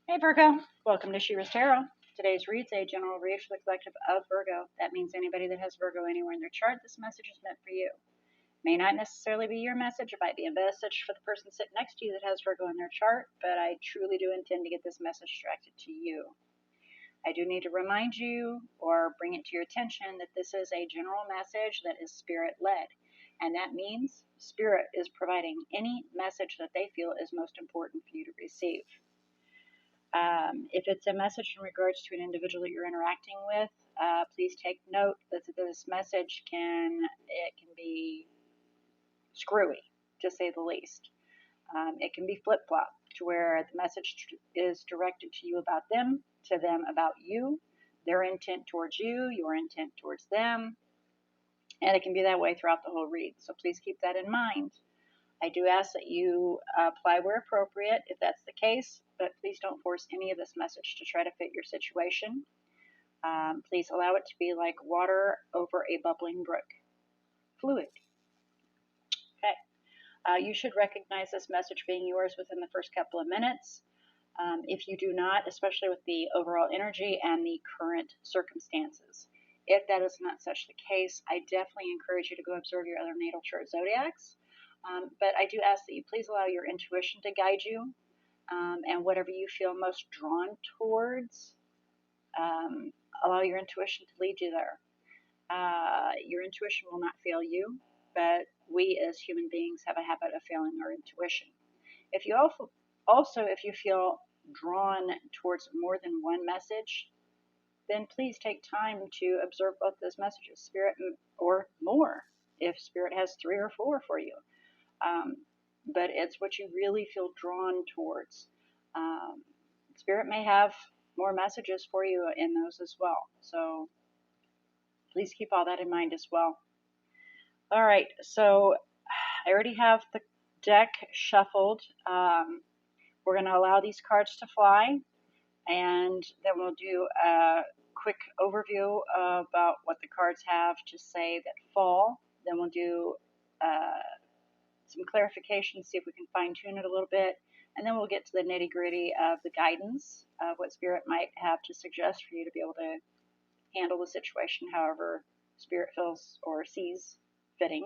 Hey Virgo, welcome to She-ruhz Tarot. Today's read's a general read for the collective of Virgo. That means anybody that has Virgo anywhere in their chart, this message is meant for you. May not necessarily be your message, it might be a message for the person sitting next to you that has Virgo in their chart, but I truly do intend to get this message directed to you. I do need to remind you or bring it to your attention that this is a general message that is spirit-led, and that means spirit is providing any message that they feel is most important for you to receive. If it's a message in regards to an individual that you're interacting with, please take note that this message can be screwy, to say the least. It can be flip-flop, to where the message is directed to you about them, to them about you, their intent towards you, your intent towards them, and it can be that way throughout the whole read. So please keep that in mind. I do ask that you apply where appropriate if that's the case, but please don't force any of this message to try to fit your situation. Please allow it to be like water over a bubbling brook. Fluid. Okay. You should recognize this message being yours within the first couple of minutes. If you do not, especially with the overall energy and the current circumstances. If that is not such the case, I definitely encourage you to go observe your other natal chart zodiacs. But I do ask that you please allow your intuition to guide you, and whatever you feel most drawn towards, allow your intuition to lead you there. Your intuition will not fail you, but we as human beings have a habit of failing our intuition. If you if you feel drawn towards more than one message, then please take time to observe both those messages, spirit or more, if spirit has 3 or 4 for you. But it's what you really feel drawn towards. Spirit may have more messages for you in those as well. So please keep all that in mind as well. All right, so I already have the deck shuffled. We're going to allow these cards to fly, and then we'll do a quick overview about what the cards have to say that fall. Then we'll do some clarification, see if we can fine-tune it a little bit, and then we'll get to the nitty-gritty of the guidance of what Spirit might have to suggest for you to be able to handle the situation however Spirit feels or sees fitting.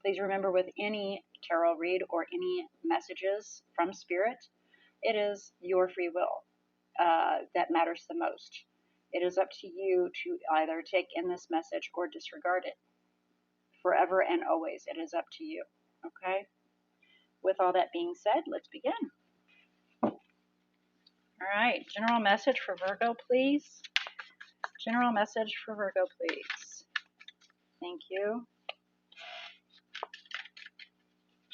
Please remember, with any tarot read or any messages from Spirit, it is your free will that matters the most. It is up to you to either take in this message or disregard it. Forever and always, it is up to you. Okay? With all that being said, let's begin. All right, general message for Virgo, please. General message for Virgo, please. Thank you.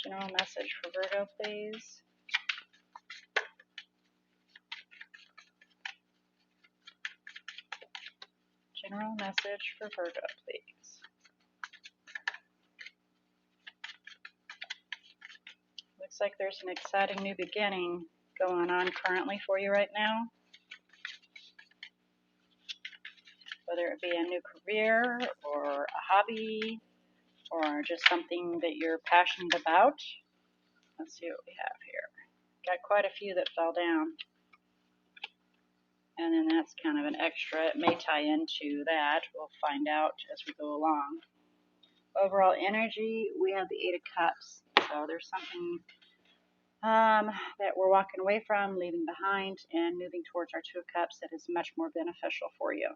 General message for Virgo, please. General message for Virgo, please. Looks like there's an exciting new beginning going on currently for you right now. Whether it be a new career or a hobby or just something that you're passionate about. Let's see what we have here. Got quite a few that fell down. And then that's kind of an extra. It may tie into that. We'll find out as we go along. Overall energy, we have the 8 of Cups. So there's something that we're walking away from, leaving behind, and moving towards our 2 of Cups that is much more beneficial for you.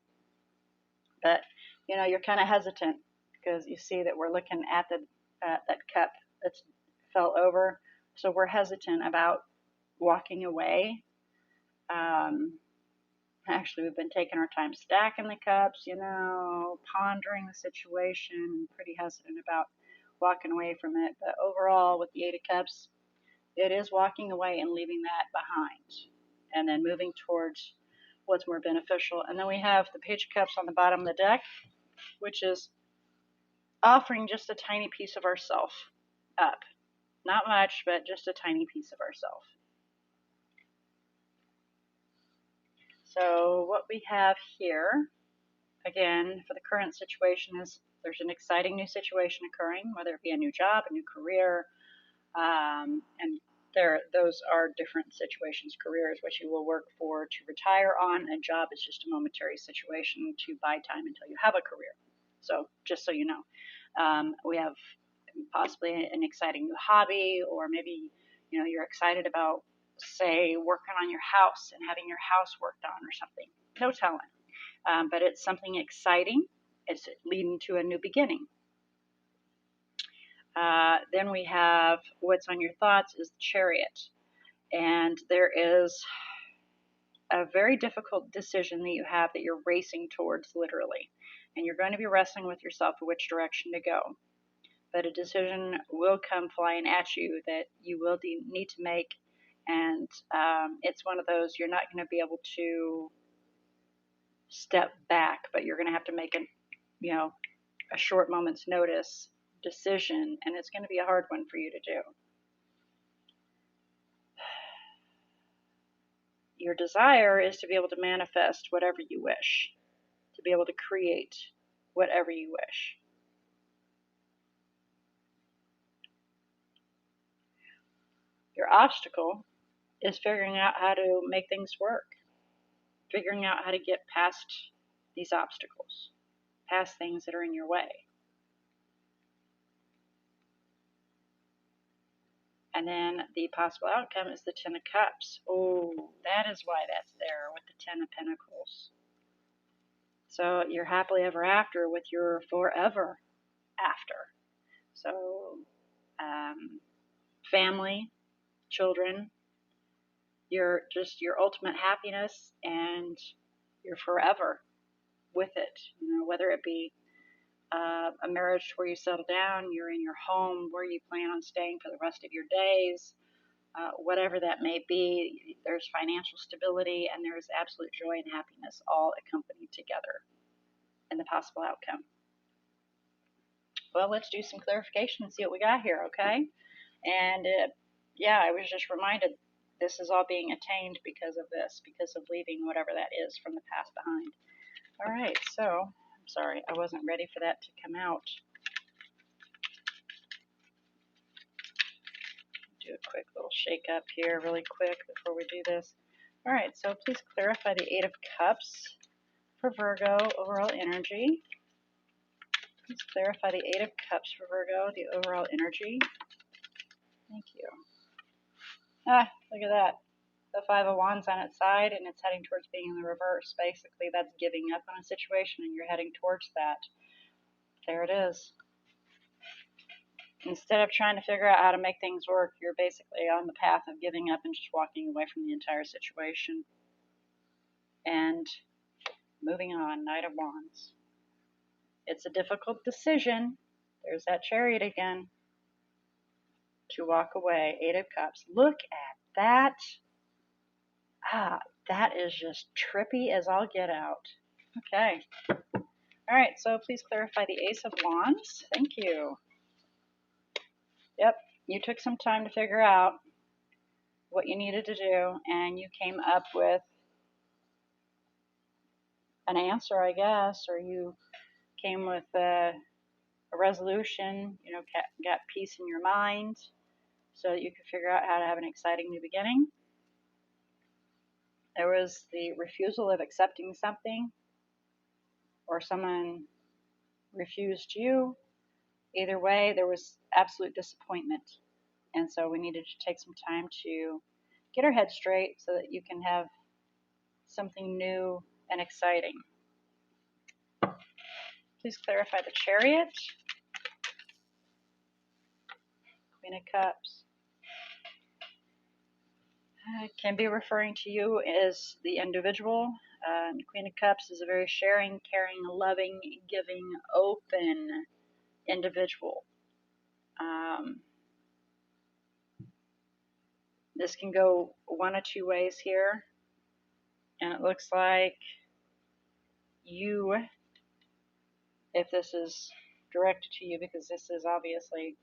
But, you know, you're kind of hesitant because you see that we're looking at that cup that fell over. So we're hesitant about walking away. Actually, we've been taking our time stacking the cups, you know, pondering the situation, pretty hesitant about walking away from it. But overall, with the 8 of Cups, it is walking away and leaving that behind, and then moving towards what's more beneficial. And then we have the Page of Cups on the bottom of the deck, which is offering just a tiny piece of ourself up. Not much, but just a tiny piece of ourself. So what we have here, again, for the current situation, is there's an exciting new situation occurring, whether it be a new job, a new career, and those are different situations. Career is what you will work for to retire on. A job is just a momentary situation to buy time until you have a career. So just so you know, we have possibly an exciting new hobby, or maybe you're excited about, say, working on your house and having your house worked on or something. No telling, but it's something exciting. It's leading to a new beginning. Then we have what's on your thoughts is the Chariot. And there is a very difficult decision that you have that you're racing towards, literally. And you're going to be wrestling with yourself which direction to go. But a decision will come flying at you that you will need to make. And it's one of those you're not going to be able to step back, but you're going to have to make a short moment's notice decision, and it's going to be a hard one for you to do. Your desire is to be able to manifest whatever you wish, to be able to create whatever you wish. Your obstacle is figuring out how to make things work, figuring out how to get past these obstacles, past things that are in your way. And then the possible outcome is the Ten of Cups. Oh, that is why that's there with the Ten of Pentacles. So you're happily ever after with your forever after. So family, children, your ultimate happiness, and you're forever with it. Whether it be a marriage where you settle down, you're in your home where you plan on staying for the rest of your days, whatever that may be, there's financial stability and there's absolute joy and happiness all accompanied together in the possible outcome. Well, let's do some clarification and see what we got here, okay? And I was just reminded this is all being attained because of this, because of leaving whatever that is from the past behind. All right, so sorry, I wasn't ready for that to come out. Do a quick little shake up here really quick before we do this. All right, so please clarify the Eight of Cups for Virgo, overall energy. Please clarify the Eight of Cups for Virgo, the overall energy. Thank you. Look at that. The Five of Wands on its side, and it's heading towards being in the reverse. Basically, that's giving up on a situation, and you're heading towards that. There it is. Instead of trying to figure out how to make things work, you're basically on the path of giving up and just walking away from the entire situation. And moving on, Knight of Wands. It's a difficult decision. There's that Chariot again. To walk away. Eight of Cups. Look at that. That is just trippy as all get out. Okay. All right, so please clarify the Ace of Wands. Thank you. Yep, you took some time to figure out what you needed to do, and you came up with an answer, I guess, or you came with a resolution, got peace in your mind so that you could figure out how to have an exciting new beginning. There was the refusal of accepting something, or someone refused you. Either way, there was absolute disappointment. And so we needed to take some time to get our head straight so that you can have something new and exciting. Please clarify the Chariot. Queen of Cups. Can be referring to you as the individual. Queen of Cups is a very sharing, caring, loving, giving, open individual. This can go one of two ways here. And it looks like you, if this is directed to you, because this is obviously,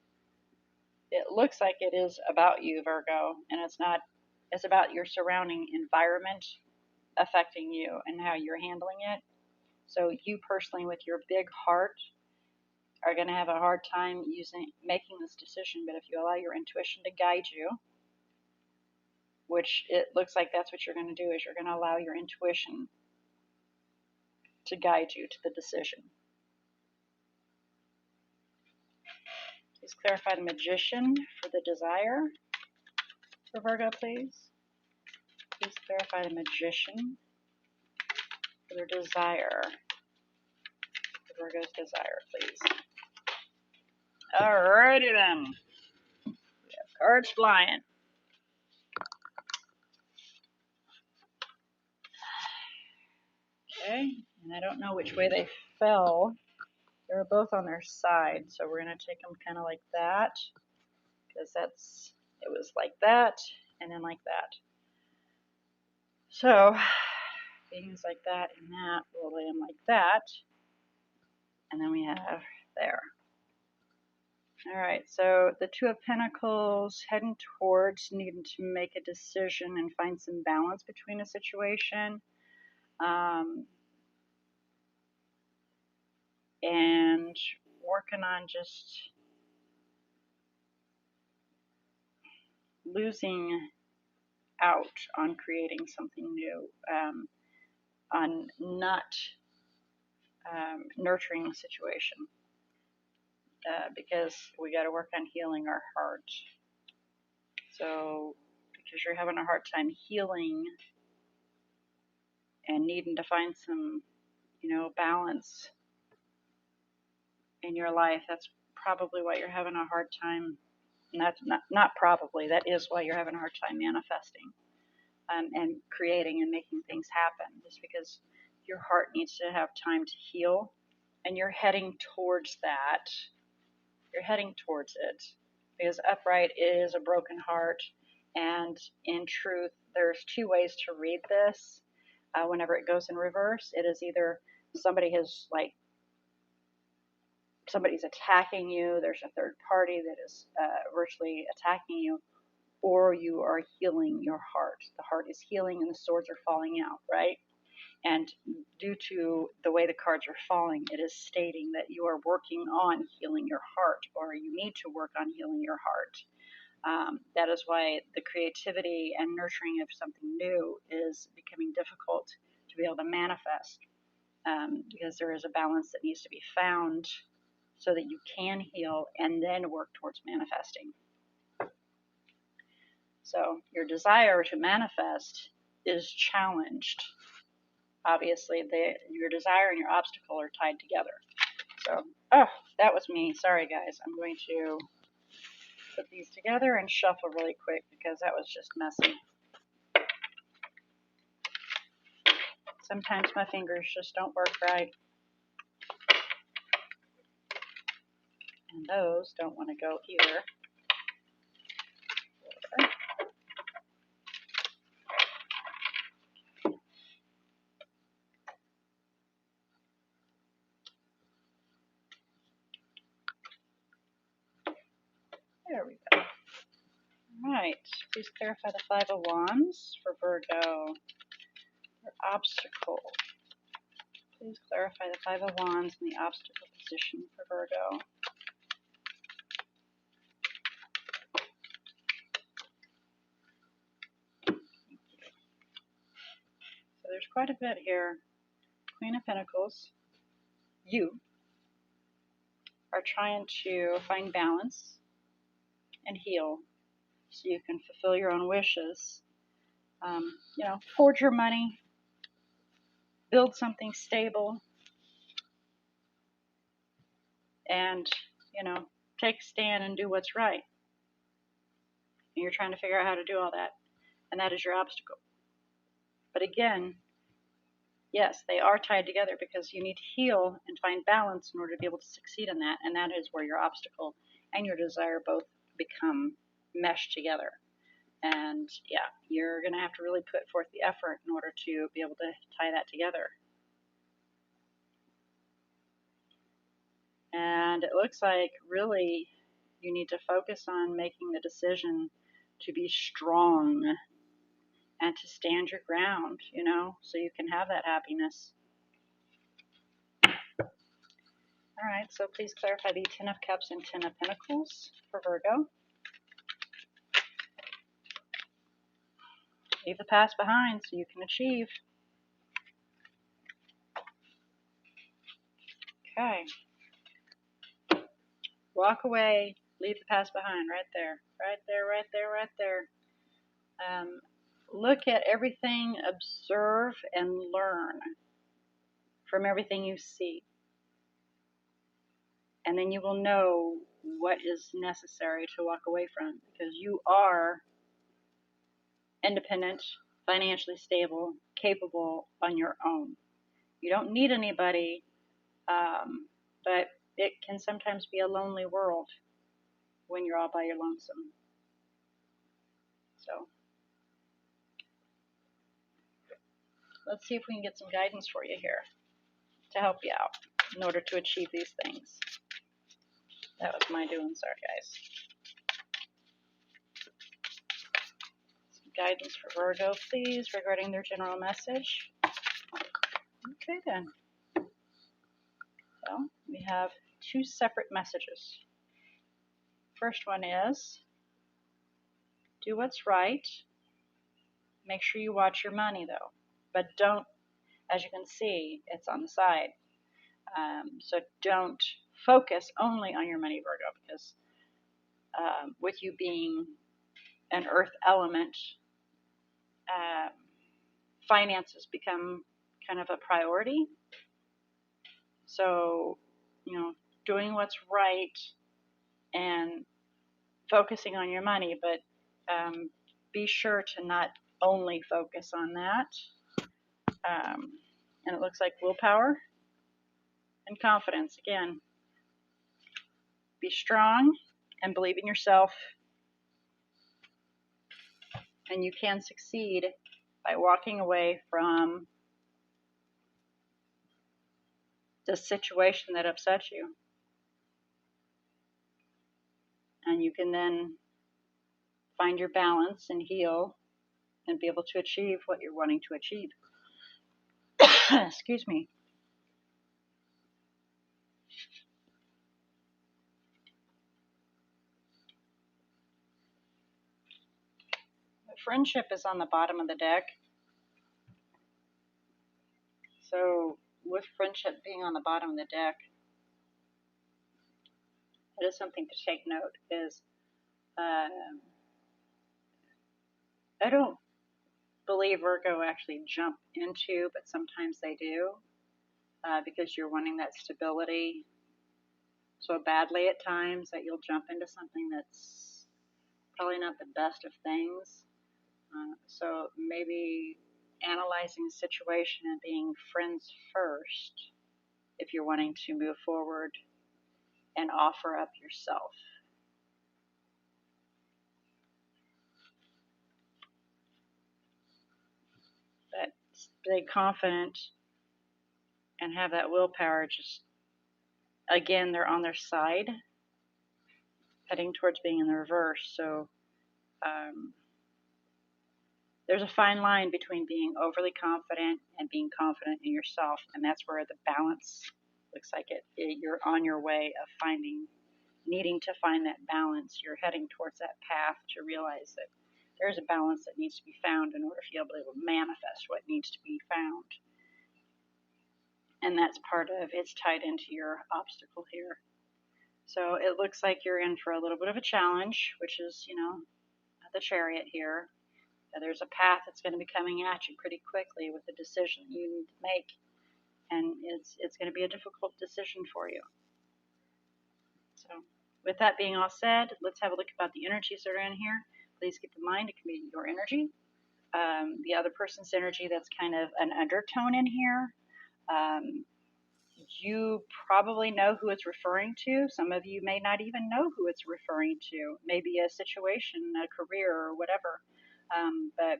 it looks like it is about you, Virgo, and it's not. It's about your surrounding environment affecting you and how you're handling it. So you personally, with your big heart, are going to have a hard time making this decision. But if you allow your intuition to guide you, which it looks like that's what you're going to do, is you're going to allow your intuition to guide you to the decision. Please clarify the Magician for the desire for Virgo, please. Please clarify the Magician for their desire. For Virgo's desire, please. Alrighty then. We have cards flying. Okay, and I don't know which way they fell. They were both on their side, so we're going to take them kind of like that, because it was like that, and then like that. So, things like that and that, we'll lay them like that, and then we have there. Alright, so the Two of Pentacles heading towards needing to make a decision and find some balance between a situation. And working on just losing out on creating something new, on not nurturing the situation, because we got to work on healing our heart. So, because you're having a hard time healing and needing to find some, balance in your life, that's probably why you're having a hard time. And that's not probably, that is why you're having a hard time manifesting and creating and making things happen, just because your heart needs to have time to heal, and you're heading towards that. You're heading towards it, because upright is a broken heart, and in truth, there's two ways to read this. Whenever it goes in reverse, it is either somebody's attacking you, there's a third party that is virtually attacking you, or you are healing your heart. The heart is healing and the swords are falling out, right? And due to the way the cards are falling, it is stating that you are working on healing your heart, or you need to work on healing your heart. That is why the creativity and nurturing of something new is becoming difficult to be able to manifest, because there is a balance that needs to be found so that you can heal and then work towards manifesting. So your desire to manifest is challenged. Obviously, your desire and your obstacle are tied together. So, that was me. Sorry, guys. I'm going to put these together and shuffle really quick because that was just messy. Sometimes my fingers just don't work right. And those don't want to go either. There we go. Alright, please clarify the Five of Wands for Virgo. Your obstacle. Please clarify the Five of Wands in the obstacle position for Virgo. So there's quite a bit here. Queen of Pentacles. You are trying to find balance and heal so you can fulfill your own wishes. Hoard your money, build something stable, and, take a stand and do what's right. And you're trying to figure out how to do all that, and that is your obstacle. But again, yes, they are tied together because you need to heal and find balance in order to be able to succeed in that, and that is where your obstacle and your desire both become meshed together. And yeah, you're going to have to really put forth the effort in order to be able to tie that together. And it looks like really you need to focus on making the decision to be strong and to stand your ground, so you can have that happiness. All right, so please clarify the Ten of Cups and Ten of Pentacles for Virgo. Leave the past behind so you can achieve. Okay. Walk away. Leave the past behind. Right there. Right there, right there, right there. Look at everything, observe, and learn from everything you see. And then you will know what is necessary to walk away from, because you are independent, financially stable, capable on your own. You don't need anybody, but it can sometimes be a lonely world when you're all by your lonesome. So let's see if we can get some guidance for you here to help you out in order to achieve these things. That was my doing, sorry guys. Some guidance for Virgo, please, regarding their general message. Okay then. So we have two separate messages. First one is, do what's right. Make sure you watch your money though. But don't, as you can see, it's on the side. So don't focus only on your money, Virgo, because with you being an earth element, finances become kind of a priority. So, doing what's right and focusing on your money, but be sure to not only focus on that. And it looks like willpower and confidence. Again, be strong and believe in yourself, and you can succeed by walking away from the situation that upsets you. And you can then find your balance and heal and be able to achieve what you're wanting to achieve. Excuse me. Friendship is on the bottom of the deck. So with friendship being on the bottom of the deck, it is something to take note, is I don't believe Virgo actually jump into, but sometimes they do, because you're wanting that stability so badly at times that you'll jump into something that's probably not the best of things. So maybe analyzing the situation and being friends first if you're wanting to move forward and offer up yourself. But stay confident and have that willpower. Just, again, they're on their side, heading towards being in the reverse. So there's a fine line between being overly confident and being confident in yourself, and that's where the balance looks like you're on your way of needing to find that balance. You're heading towards that path to realize that there's a balance that needs to be found in order for you to be able to manifest what needs to be found. And that's part of, it's tied into your obstacle here. So it looks like you're in for a little bit of a challenge, which is, the Chariot here. There's a path that's going to be coming at you pretty quickly with a decision you need to make. And it's going to be a difficult decision for you. So with that being all said, let's have a look about the energies that are in here. Please keep in mind it can be your energy, the other person's energy. That's kind of an undertone in here. You probably know who it's referring to. Some of you may not even know who it's referring to. Maybe a situation, a career, or whatever. But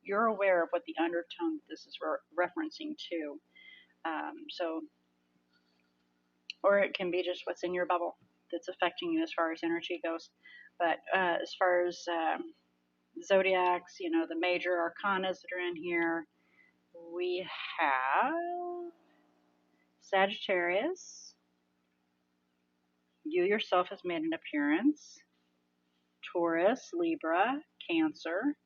you're aware of what the undertone this is referencing to. Or it can be just what's in your bubble that's affecting you as far as energy goes. But as far as zodiacs, the major arcana that are in here, we have Sagittarius. You yourself has made an appearance. Taurus, Libra, Cancer,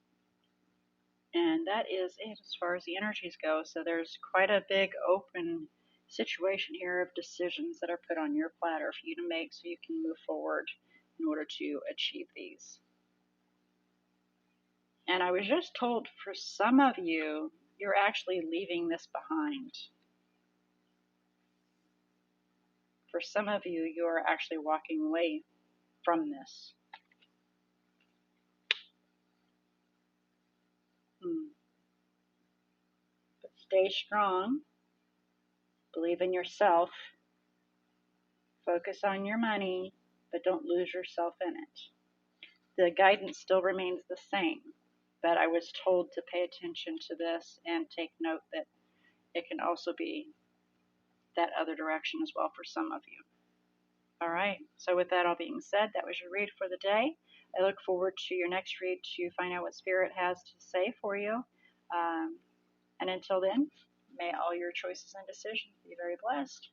And that is it as far as the energies go. So there's quite a big open situation here of decisions that are put on your platter for you to make so you can move forward in order to achieve these. And I was just told for some of you, you're actually leaving this behind. For some of you, you're actually walking away from this. But stay strong. Believe in yourself. Focus on your money, but don't lose yourself in it. The guidance still remains the same, but I was told to pay attention to this and take note that it can also be that other direction as well for some of you. All right, so with that all being said, that was your read for the day. I look forward to your next read to find out what Spirit has to say for you. And until then, may all your choices and decisions be very blessed.